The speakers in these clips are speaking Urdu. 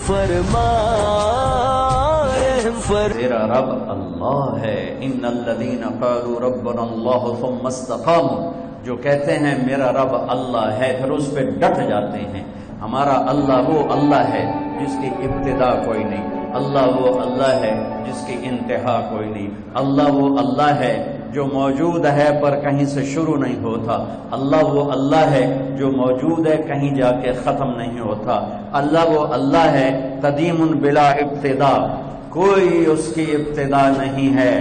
فرما تیرا رب اللہ ہے. ان الذین قالوا ربنا اللہ ثم استقاموا، جو کہتے ہیں میرا رب اللہ ہے پھر اس پہ ڈٹ جاتے ہیں. ہمارا اللہ وہ اللہ ہے جس کی ابتدا کوئی نہیں، اللہ وہ اللہ ہے جس کی انتہا کوئی نہیں، اللہ وہ اللہ ہے جو موجود ہے پر کہیں سے شروع نہیں ہوتا، اللہ وہ اللہ ہے جو موجود ہے کہیں جا کے ختم نہیں ہوتا، اللہ وہ اللہ ہے قدیم بلا ابتدا، کوئی اس کی ابتدا نہیں ہے،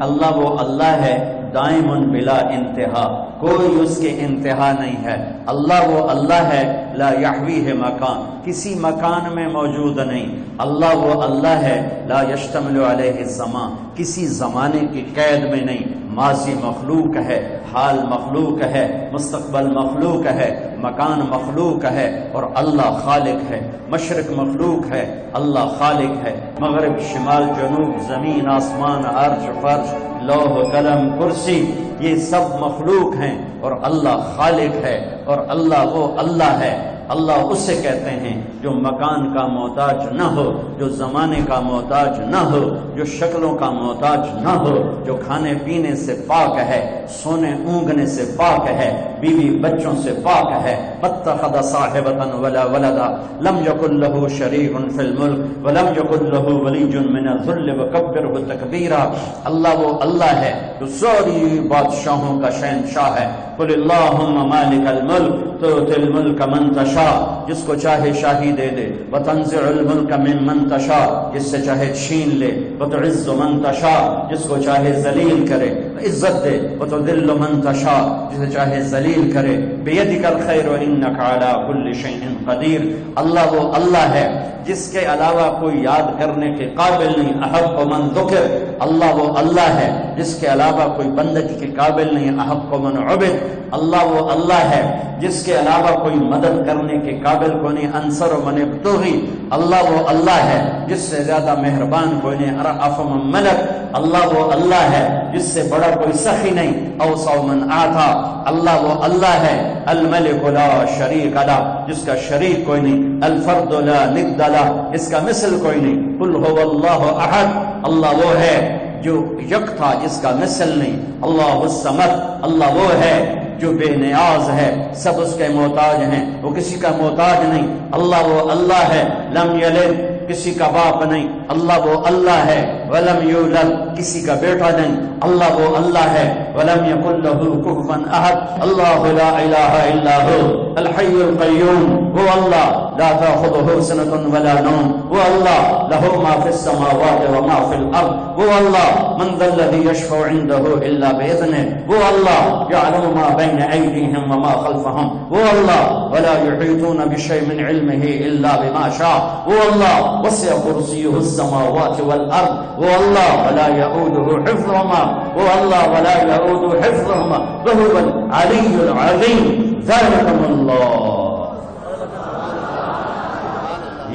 اللہ وہ اللہ ہے دائم بلا انتہا، کوئی اس کی انتہا نہیں ہے، اللہ وہ اللہ ہے لا یحویہ مکان، کسی مکان میں موجود نہیں، اللہ وہ اللہ ہے لا یشتمل علیہ الزمان، کسی زمانے کی قید میں نہیں، ماضی مخلوق ہے، حال مخلوق ہے، مستقبل مخلوق ہے، مکان مخلوق ہے، اور اللہ خالق ہے. مشرق مخلوق ہے، اللہ خالق ہے. مغرب شمال جنوب زمین آسمان عرش فرش لوح قلم کرسی یہ سب مخلوق ہیں اور اللہ خالق ہے، اور اللہ وہ اللہ ہے. اللہ اسے کہتے ہیں جو مکان کا محتاج نہ ہو، جو زمانے کا محتاج نہ ہو، جو شکلوں کا محتاج نہ ہو، جو کھانے پینے سے پاک ہے، سونے اونگنے سے پاک ہے، بیوی بچوں سے پاک ہے. متخذ صاحبۃ ولا ولدا لم یکن له شریک فی الملک ولم یکن له ولی من الذل وکبرہ تکبیرا. اللہ وہ اللہ ہے جو ساری بادشاہوں کا شہنشاہ ہے. قل اللہم مالک الملک تؤتی الملک من تشاء، جس کو چاہے شاہی دے دے، وتنزع الملک ممن تشاء، جس سے چاہے چھین لے، وتعز من تشاء، جس کو چاہے ذلیل کرے، عزت دے، وتذل من تشاء، جسے چاہے ذلیل کرے. بیدک الخیر انک علی کل شیء قدیر. اللہ وہ اللہ ہے جس کے علاوہ کوئی یاد کرنے کے قابل نہیں. احق من ذکر، اللہ وہ اللہ ہے جس کے علاوہ کوئی بندگی کے قابل نہیں. احق من عبد، اللہ وہ اللہ ہے جس کے علاوہ کوئی مدد کرنے کے قابل کوئی نہیں. انصر من ابتغی، اللہ وہ اللہ ہے جس سے زیادہ مہربان کوئی نہیں. ارأف من ملک، اللہ وہ اللہ ہے جس سے بڑا کوئی سخی نہیں. اوسع من آتا، اللہ وہ اللہ ہے الملک لا شریک لہ، جس کا شریک کوئی نہیں. الفرد لا ند لہ، اس کا مثل کوئی نہیں. قل هو اللہ احد، اللہ وہ ہے جو یکتا جس کا مثل نہیں. اللہ الصمد، اللہ وہ ہے جو بے نیاز ہے، سب اس کے محتاج ہیں، وہ کسی کا محتاج نہیں. اللہ وہ اللہ ہے لم یلد، کسی کا باپ نہیں. اللہ وہ اللہ ہے ولم یولد، کسی کا بیٹا نہیں. اللہ وہ اللہ ہے ولم یکن لہ کفوا احد. اللہ لا الہ الا هو الحی القیوم، وہ اللہ لا تأخذہ سنۃ ولا نوم، وہ اللہ لہ ما فی السماوات وما فی الارض، وہ اللہ من ذا الذی یشفع عنده الا باذنہ، وہ اللہ یعلم ما بین ایدیہم وما خلفہم، وہ اللہ ولا یحیطون بشیء من علمہ الا بما شاء، وہ اللہ وسع کرسیہ السماوات والارض، وہ اللہ ولا یؤودہ حفظہما، وہ اللہ ولا یؤودہ حفظہما وہو العلی العظیم. ذلکم اللہ،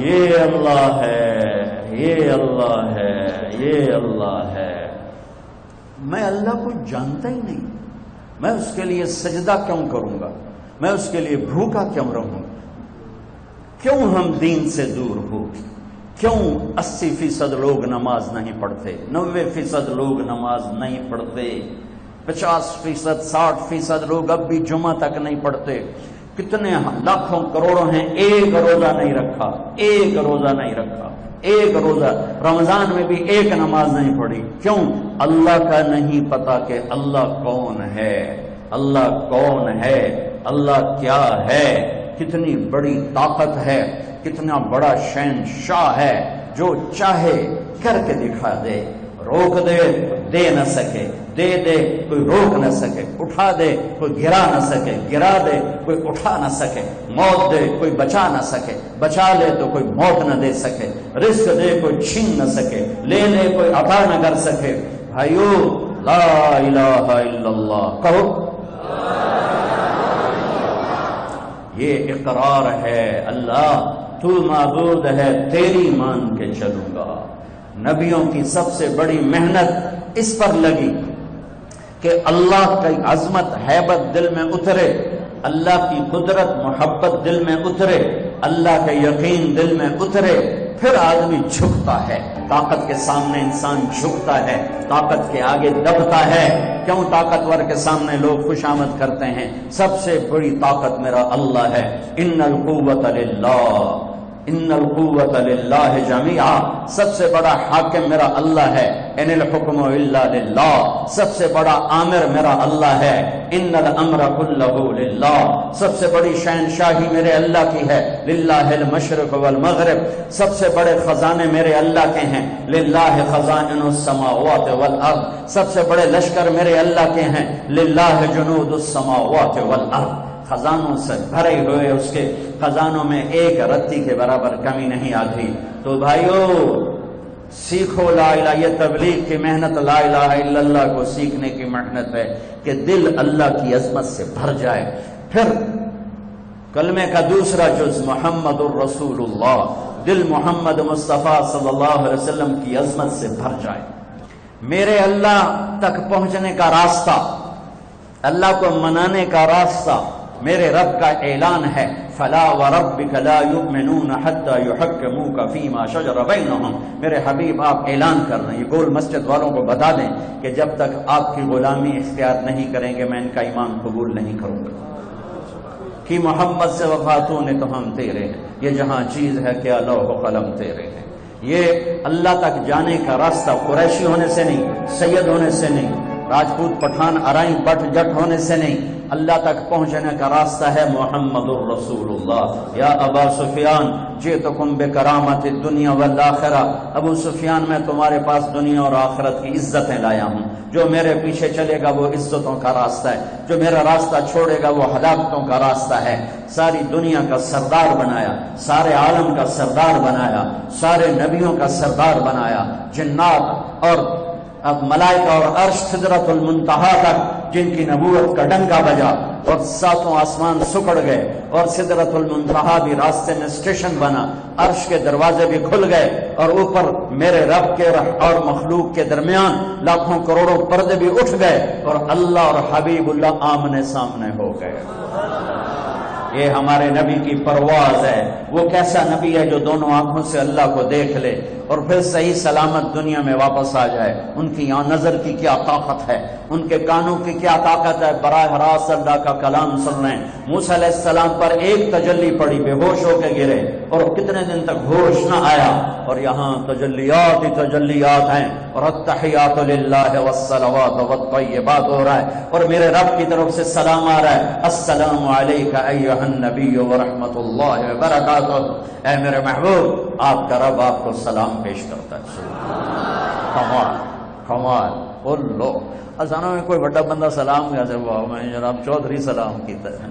یہ اللہ ہے، یہ اللہ ہے، یہ اللہ ہے. میں اللہ کو جانتا ہی نہیں، میں اس کے لیے سجدہ کیوں کروں گا؟ میں اس کے لیے بھوکا کیوں رہوں؟ کیوں ہم دین سے دور ہو؟ کیوں 80% لوگ نماز نہیں پڑھتے، 90% لوگ نماز نہیں پڑھتے، 50% 60% لوگ اب بھی جمعہ تک نہیں پڑھتے، کتنے لاکھوں کروڑوں ہیں ایک روزہ نہیں رکھا، ایک روزہ نہیں رکھا، ایک روزہ رمضان میں بھی ایک نماز نہیں پڑھی. کیوں؟ اللہ کا نہیں پتا کہ اللہ کون ہے، اللہ کون ہے، اللہ کیا ہے، کتنی بڑی طاقت ہے، کتنا بڑا شہنشاہ ہے جو چاہے کر کے دکھا دے. روک دے دے نہ سکے، دے دے کوئی روک نہ سکے، اٹھا دے کوئی گرا نہ سکے، گرا دے کوئی اٹھا نہ سکے، موت دے کوئی بچا نہ سکے، بچا لے تو کوئی موت نہ دے سکے، رزق دے کوئی چھین نہ سکے، لے لے کوئی عطا نہ کر سکے. بھائیو لا الہ الا اللہ کہو. یہ اقرار ہے اللہ تو معبود ہے، تیری مان کے چلوں گا. نبیوں کی سب سے بڑی محنت اس پر لگی کہ اللہ کی عظمت ہیبت دل میں اترے، اللہ کی قدرت محبت دل میں اترے، اللہ کا یقین دل میں اترے، پھر آدمی جھکتا ہے۔ طاقت کے سامنے انسان جھکتا ہے، طاقت کے آگے دبتا ہے۔ کیوں طاقتور کے سامنے لوگ خوشامد کرتے ہیں؟ سب سے بڑی طاقت میرا اللہ ہے۔ ان القوت للہ، ان القوت للہ جمیعا، سب سے بڑا حاکم میرا اللہ ہے۔ ان الحکم الا للہ، سب سے بڑا آمر میرا اللہ ہے۔ ان الامر کلہ للہ، سب سے بڑی شہنشاہی میرے اللہ کی ہے۔ للہ المشرق والمغرب، سب سے بڑے خزانے میرے اللہ کے ہیں۔ للہ خزائن السماوات والارض، سب سے بڑے لشکر میرے اللہ کے ہیں۔ للہ جنود السماوات والارض، خزانوں سے بھرے ہوئے اس کے خزانوں میں ایک رتی کے برابر کمی نہیں آتی۔ تو بھائیو سیکھو لا الہ، یہ تبلیغ کی محنت لا الہ الا اللہ کو سیکھنے کی محنت ہے کہ دل اللہ کی عظمت سے بھر جائے۔ پھر کلمے کا دوسرا جز محمد الرسول اللہ، دل محمد مصطفیٰ صلی اللہ علیہ وسلم کی عظمت سے بھر جائے۔ میرے اللہ تک پہنچنے کا راستہ، اللہ کو منانے کا راستہ میرے رب کا اعلان ہے۔ فلا وربک لا یؤمنون حتی یحکموک فیما شجر بینہم، میرے حبیب آپ اعلان کر رہے ہیں، یہ گول مسجد والوں کو بتا دیں کہ جب تک آپ کی غلامی اختیار نہیں کریں گے میں ان کا ایمان قبول نہیں کروں گا۔ کہ محمد سے وفاتوں نے تو ہم تیرے ہیں، یہ جہاں چیز ہے کیا لوح و قلم تیرے ہیں۔ یہ اللہ تک جانے کا راستہ قریشی ہونے سے نہیں، سید ہونے سے نہیں، راجپوت پٹھان ارائیں بٹ جٹ ہونے سے نہیں، اللہ تک پہنچنے کا راستہ ہے محمد الرسول اللہ۔ یا ابا سفیان جئتکم بکرامت الدنیا والآخرہ، ابو سفیان میں تمہارے پاس دنیا اور آخرت کی عزتیں لایا ہوں۔ جو میرے پیچھے چلے گا وہ عزتوں کا راستہ ہے، جو میرا راستہ چھوڑے گا وہ ہلاکتوں کا راستہ ہے۔ ساری دنیا کا سردار بنایا، سارے عالم کا سردار بنایا، سارے نبیوں کا سردار بنایا، جنات اور اب ملائکہ اور عرش سدرۃ المنتہا تک جن کی نبوت کا ڈنکا بجا اور ساتوں آسمان سکڑ گئے اور سدرۃ المنتہا بھی راستے میں اسٹیشن بنا، عرش کے دروازے بھی کھل گئے اور اوپر میرے رب کے اور مخلوق کے درمیان لاکھوں کروڑوں پردے بھی اٹھ گئے اور اللہ اور حبیب اللہ آمنے سامنے ہو گئے۔ یہ ہمارے نبی کی پرواز ہے۔ وہ کیسا نبی ہے جو دونوں آنکھوں سے اللہ کو دیکھ لے اور پھر صحیح سلامت دنیا میں واپس آ جائے۔ ان کی یہاں نظر کی کیا طاقت ہے، ان کے کانوں کی کیا طاقت ہے، براہ راست اللہ کا کلام سن رہے ہیں۔ موسیٰ علیہ السلام پر ایک تجلی پڑی، بے ہوش ہو کے گرے اور کتنے دن تک ہوش نہ آیا، اور یہاں تجلیات ہی تجلیات ہیں اور التحیات للہ والصلوات والطیبات ہو رہا ہے اور میرے رب کی طرف سے سلام آ رہا ہے۔ السلام علیک ایھا النبی ورحمۃ اللہ وبرکاتہ، اے میرے محبوب آپ کا رب آپ کو سلام پیش کرتا ہے۔ کمال کمال بولو اسانوں میں کوئی بڑا بندہ سلام کیا واہ میں جناب چودھری سلام کیتا ہے،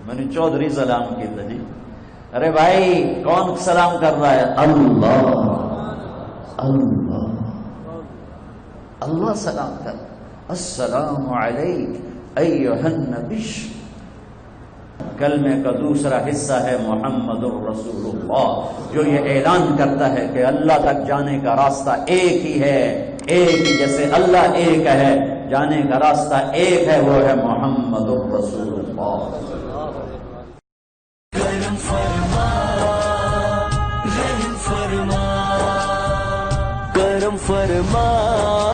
میں نے چودھری سلام کیتا جی۔ ارے بھائی کون سلام کر رہا ہے؟ اللہ اللہ اللہ سلام کر۔ السلام علیک ایھا النبی، کلمے کا دوسرا حصہ ہے محمد الرسول اللہ، جو یہ اعلان کرتا ہے کہ اللہ تک جانے کا راستہ ایک ہی ہے، ایک ہی، جیسے اللہ ایک ہے جانے کا راستہ ایک ہے، وہ ہے محمد الرسول اللہ۔